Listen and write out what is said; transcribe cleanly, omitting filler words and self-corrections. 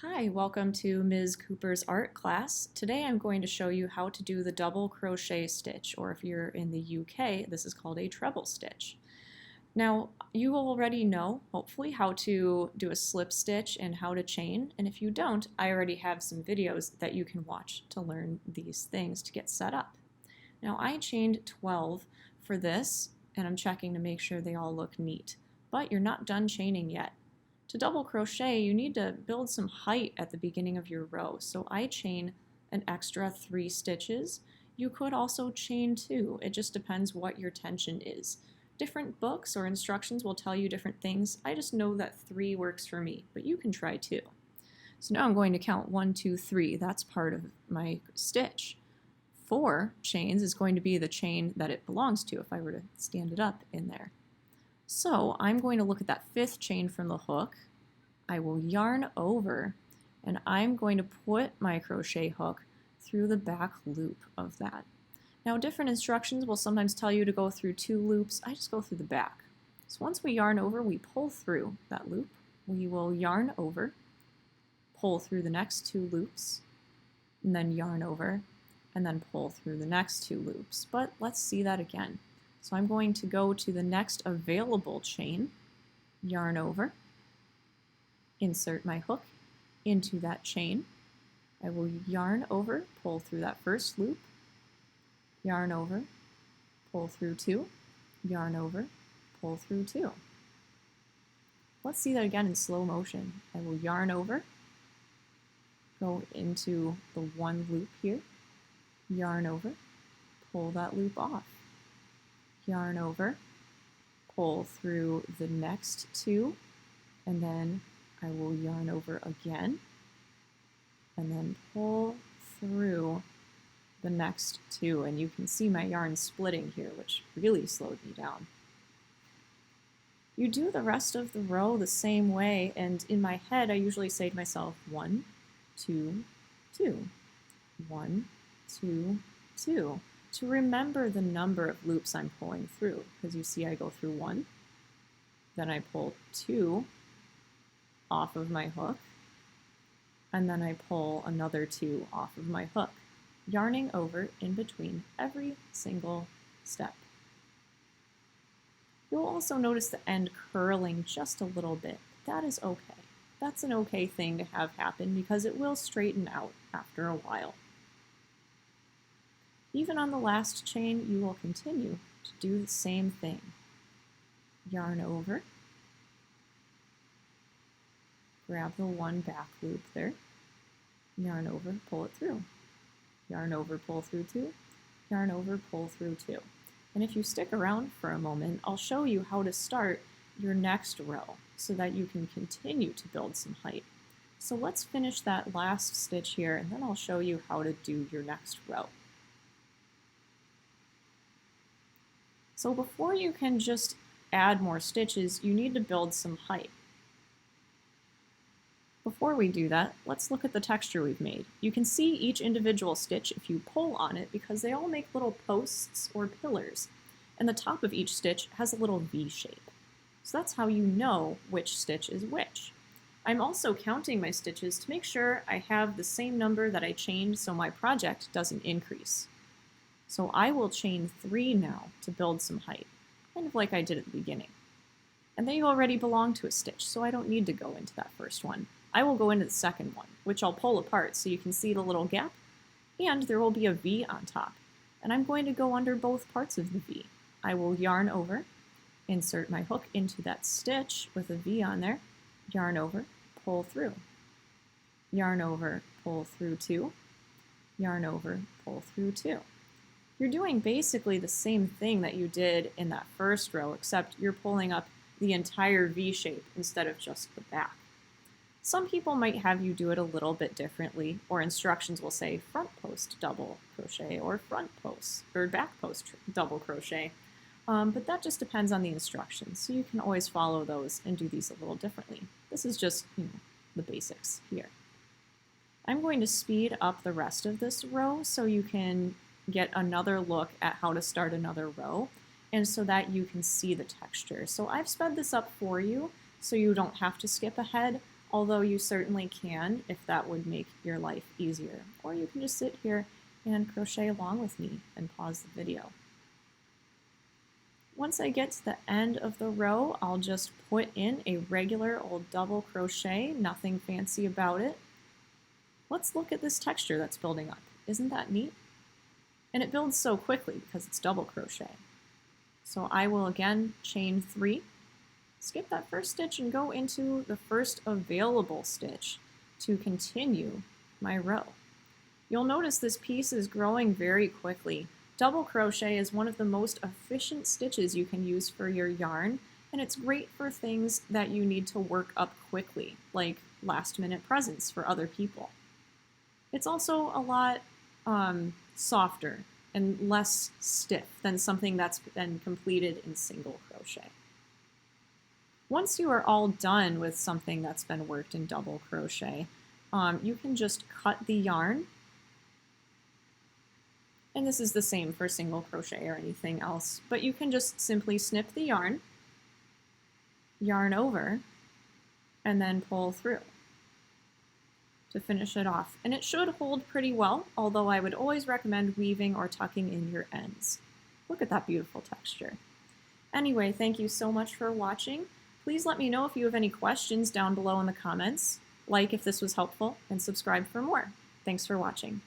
Hi, welcome to Ms. Cooper's art class. Today I'm going to show you how to do the double crochet stitch, or if you're in the UK, this is called a treble stitch. Now, you already know, hopefully, how to do a slip stitch and how to chain, and if you don't, I already have some videos that you can watch to learn these things to get set up. Now, I chained 12 for this, and I'm checking to make sure they all look neat, but you're not done chaining yet. To double crochet, you need to build some height at the beginning of your row. So I chain an extra 3 stitches. You could also chain 2. It just depends what your tension is. Different books or instructions will tell you different things. I just know that 3 works for me, but you can try 2. So now I'm going to count 1, 2, 3. That's part of my stitch. 4 chains is going to be the chain that it belongs to if I were to stand it up in there. So I'm going to look at that 5th chain from the hook. I will yarn over and I'm going to put my crochet hook through the back loop of that. Now different instructions will sometimes tell you to go through 2 loops. I just go through the back. So once we yarn over, we pull through that loop. We will yarn over, pull through the next 2 loops, and then yarn over, and then pull through the next 2 loops. But let's see that again. So I'm going to go to the next available chain, yarn over, insert my hook into that chain. I will yarn over, pull through that first loop, yarn over, pull through 2, yarn over, pull through 2. Let's see that again in slow motion. I will yarn over, go into the 1 loop here, yarn over, pull that loop off. Yarn over, pull through the next 2, and then I will yarn over again, and then pull through the next 2, and you can see my yarn splitting here, which really slowed me down. You do the rest of the row the same way, and in my head I usually say to myself 1, 2, 2, 1, 2, 2. To remember the number of loops I'm pulling through, because you see I go through 1, then I pull 2 off of my hook, and then I pull another 2 off of my hook, yarning over in between every single step. You'll also notice the end curling just a little bit. That is okay. That's an okay thing to have happen because it will straighten out after a while. Even on the last chain, you will continue to do the same thing. Yarn over, grab the 1 back loop there, yarn over, pull it through. Yarn over, pull through 2, yarn over, pull through 2. And if you stick around for a moment, I'll show you how to start your next row so that you can continue to build some height. So let's finish that last stitch here, and then I'll show you how to do your next row. So before you can just add more stitches, you need to build some height. Before we do that, let's look at the texture we've made. You can see each individual stitch if you pull on it because they all make little posts or pillars, and the top of each stitch has a little V shape. So that's how you know which stitch is which. I'm also counting my stitches to make sure I have the same number that I chained so my project doesn't increase. So I will chain 3 now to build some height, kind of like I did at the beginning. And they already belong to a stitch, so I don't need to go into that first one. I will go into the second one, which I'll pull apart so you can see the little gap, and there will be a V on top. And I'm going to go under both parts of the V. I will yarn over, insert my hook into that stitch with a V on there, yarn over, pull through. Yarn over, pull through 2, yarn over, pull through 2. You're doing basically the same thing that you did in that first row, except you're pulling up the entire V shape instead of just the back. Some people might have you do it a little bit differently, or instructions will say front post double crochet or front post or back post double crochet, but that just depends on the instructions. So you can always follow those and do these a little differently. This is just, the basics here. I'm going to speed up the rest of this row so you can get another look at how to start another row, and so that you can see the texture. So I've sped this up for you so you don't have to skip ahead. although you certainly can if that would make your life easier. Or you can just sit here and crochet along with me and pause the video. Once I get to the end of the row, I'll just put in a regular old double crochet, nothing fancy about it. Let's look at this texture that's building up. Isn't that neat? And it builds so quickly because it's double crochet. So I will again chain 3, skip that first stitch and go into the first available stitch to continue my row. You'll notice this piece is growing very quickly. Double crochet is one of the most efficient stitches you can use for your yarn, and it's great for things that you need to work up quickly, like last-minute presents for other people. It's also a lot softer and less stiff than something that's been completed in single crochet. Once you are all done with something that's been worked in double crochet, you can just cut the yarn. And this is the same for single crochet or anything else, but you can just simply snip the yarn, yarn over, and then pull through to finish it off. And it should hold pretty well, although I would always recommend weaving or tucking in your ends. Look at that beautiful texture. Anyway, thank you so much for watching. Please let me know if you have any questions down below in the comments, like if this was helpful, and subscribe for more. Thanks for watching.